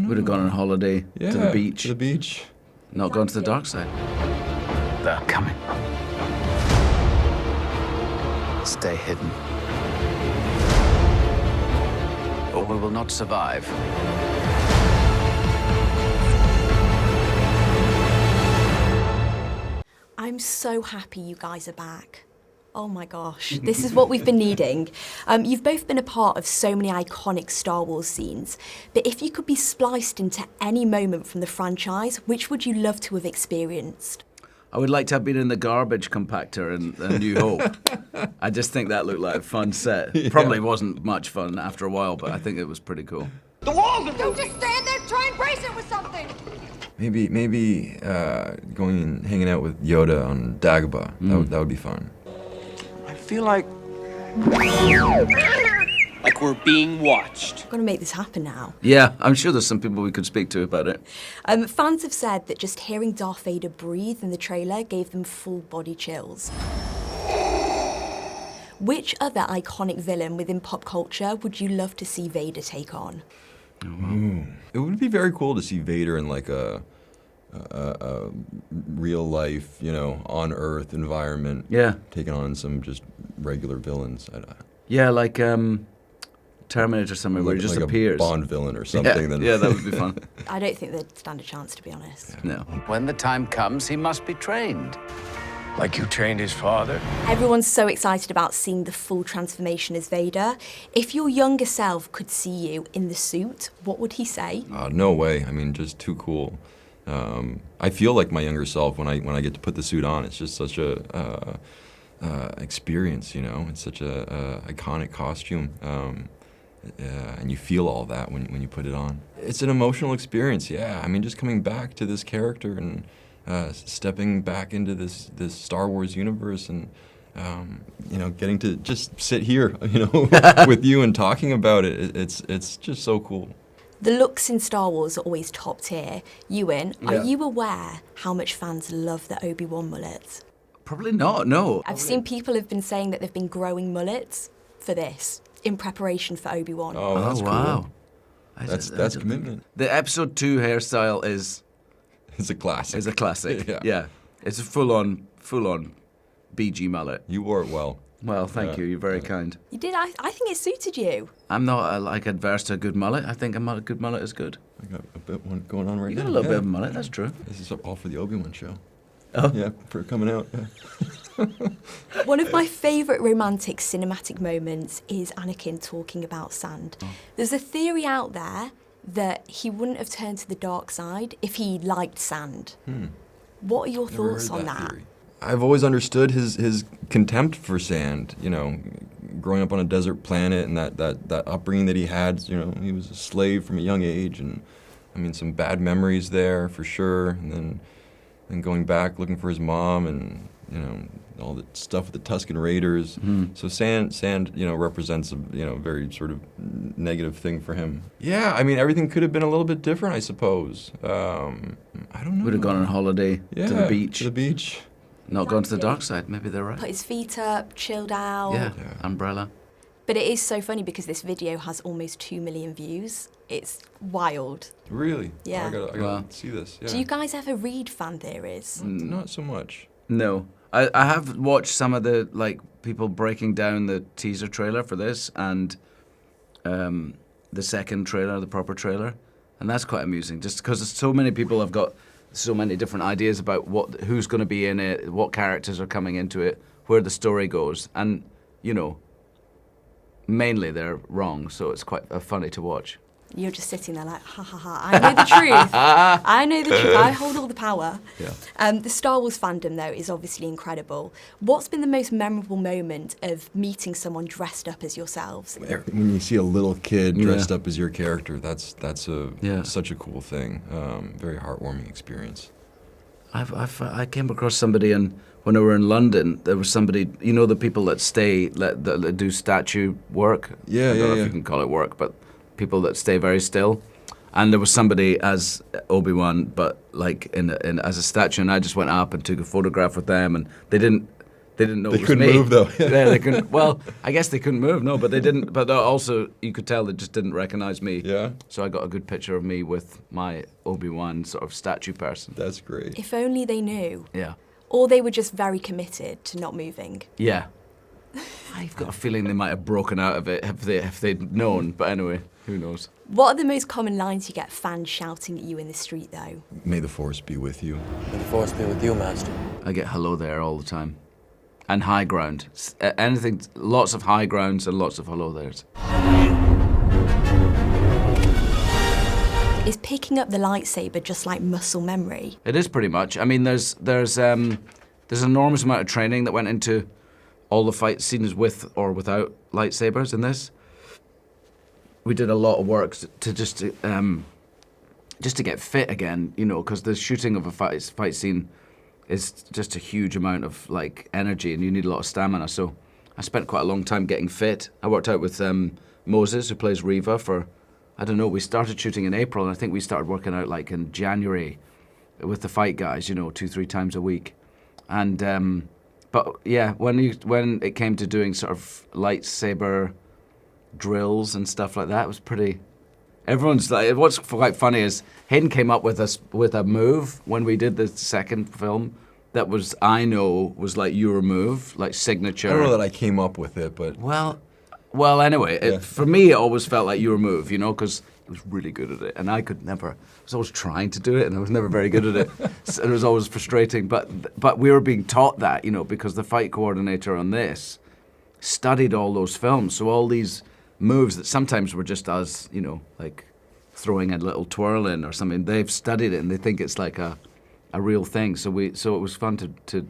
know. Would have gone on holiday Yeah, to the beach. To the beach. Not gone to the dark side. They're coming. Stay hidden, or we will not survive. I'm so happy you guys are back. Oh my gosh, this is what we've been needing. You've both been a part of so many iconic Star Wars scenes, but if you could be spliced into any moment from the franchise, which would you love to have experienced? I would like to have been in the garbage compactor in A New Hope. I just think that looked like a fun set. Probably wasn't much fun after a while, but I think it was pretty cool. The walls are Don't just stand there, try and brace it with something! Maybe going and hanging out with Yoda on Dagobah. That would be fun. I feel like we're being watched. I'm gonna make this happen now. Yeah, I'm sure there's some people we could speak to about it. Fans have said that just hearing Darth Vader breathe in the trailer gave them full body chills. Which other iconic villain within pop culture would you love to see Vader take on? It would be very cool to see Vader in like a real life, on Earth environment. Yeah. Taking on some just regular villains. Yeah, like Terminator or something where he just like appears. a Bond villain or something. Yeah, that would be fun. I don't think they'd stand a chance, to be honest. No. When the time comes, he must be trained. Like you trained his father? Everyone's so excited about seeing the full transformation as Vader. If your younger self could see you in the suit, what would he say? No way. I mean, just too cool. I feel like my younger self when I get to put the suit on. It's just such a experience, It's such a iconic costume, and you feel all that when you put it on. It's an emotional experience. Yeah. I mean, just coming back to this character and stepping back into this Star Wars universe and getting to just sit here, with you and talking about it. It's just so cool. The looks in Star Wars are always top tier. Ewan, Yeah. are you aware how much fans love the Obi-Wan mullet? Probably not, no. I've seen people have been saying that they've been growing mullets for this, in preparation for Obi-Wan. Oh, that's wow. cool. That's commitment. The episode 2 hairstyle is It's a classic. a classic. Yeah. Yeah. It's a full-on BG mullet. You wore it well. Well, thank you. You're very kind. You did? I think it suited you. I'm not adverse to a good mullet. I think a good mullet is good. I got a bit one going on right You now. got a little bit of a mullet, that's true. This is all for the Obi-Wan show. Oh. Yeah, for coming out. Yeah. One of my favourite romantic cinematic moments is Anakin talking about sand. There's a theory out there that he wouldn't have turned to the dark side if he liked sand. What are your Never thoughts heard on that? theory. I've always understood his contempt for sand, growing up on a desert planet and that upbringing that he had, he was a slave from a young age, and I mean some bad memories there for sure, and then going back looking for his mom and all the stuff with the Tusken Raiders. So sand represents a very sort of negative thing for him. Yeah, I mean everything could have been a little bit different, I suppose. I don't know. Would have gone on holiday to the beach. To the beach. Not gone to the dark side. Maybe they're right. Put his feet up, chilled out. Yeah. Umbrella. But it is so funny because this video has almost 2 million views. It's wild. Really? Yeah. I gotta Wow. see this. Yeah. Do you guys ever read fan theories? Not so much. No. I have watched some of the people breaking down the teaser trailer for this and the second trailer, the proper trailer, and that's quite amusing. Just because so many people have got so many different ideas about who's going to be in it, what characters are coming into it, where the story goes, and mainly they're wrong. So it's quite funny to watch. You're just sitting there like, ha ha ha, I know the truth. I know the truth. I hold all the power. Yeah. The Star Wars fandom, though, is obviously incredible. What's been the most memorable moment of meeting someone dressed up as yourselves? When you see a little kid dressed up as your character, that's such a cool thing. Very heartwarming experience. I came across somebody, and when I were in London, there was somebody, the people that stay, that do statue work? Yeah, I don't know if you can call it work, but people that stay very still. And there was somebody as Obi-Wan, but as a statue, and I just went up and took a photograph with them, and they didn't They didn't know They it was couldn't me. move, though. Yeah, they couldn't. Well, I guess they couldn't move. No, but they didn't. But also, you could tell they just didn't recognize me. Yeah. So I got a good picture of me with my Obi-Wan sort of statue person. That's great. If only they knew. Yeah. Or they were just very committed to not moving. Yeah. I've got a feeling they might have broken out of it if they'd known. But anyway, who knows? What are the most common lines you get fans shouting at you in the street, though? May the force be with you. May the force be with you, Master. I get hello there all the time. And high ground. Anything, lots of high grounds and lots of hello there's. Is picking up the lightsaber just like muscle memory? It is pretty much. I mean, there's an enormous amount of training that went into all the fight scenes with or without lightsabers in this. We did a lot of work to just to get fit again, you know, because the shooting of a fight scene is just a huge amount of like energy, and you need a lot of stamina. So I spent quite a long time getting fit. I worked out with Moses, who plays Reva, for, I don't know, we started shooting in April, and I think we started working out like in January with the fight guys, you know, 2-3 times a week. And but yeah, when it came to doing sort of lightsaber drills and stuff like that, it was pretty. Everyone's like, what's quite funny is Hayden came up with a move when we did the second film that was, I know, was like your move, like signature. I don't know that I came up with it, but Well, anyway, Yeah. for me, it always felt like your move, you know, because he was really good at it, and I could never. I was always trying to do it, and I was never very good at it. So it was always frustrating. But we were being taught that, you know, because the fight coordinator on this studied all those films, so all these moves that sometimes were just us, you know, like throwing a little twirl in or something. They've studied it, and they think it's like a real thing. So it was fun to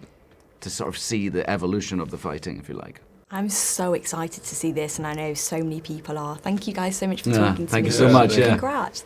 sort of see the evolution of the fighting, if you like. I'm so excited to see this, and I know so many people are. Thank you guys so much for Yeah, talking to me. thank you so much, yeah. Congrats.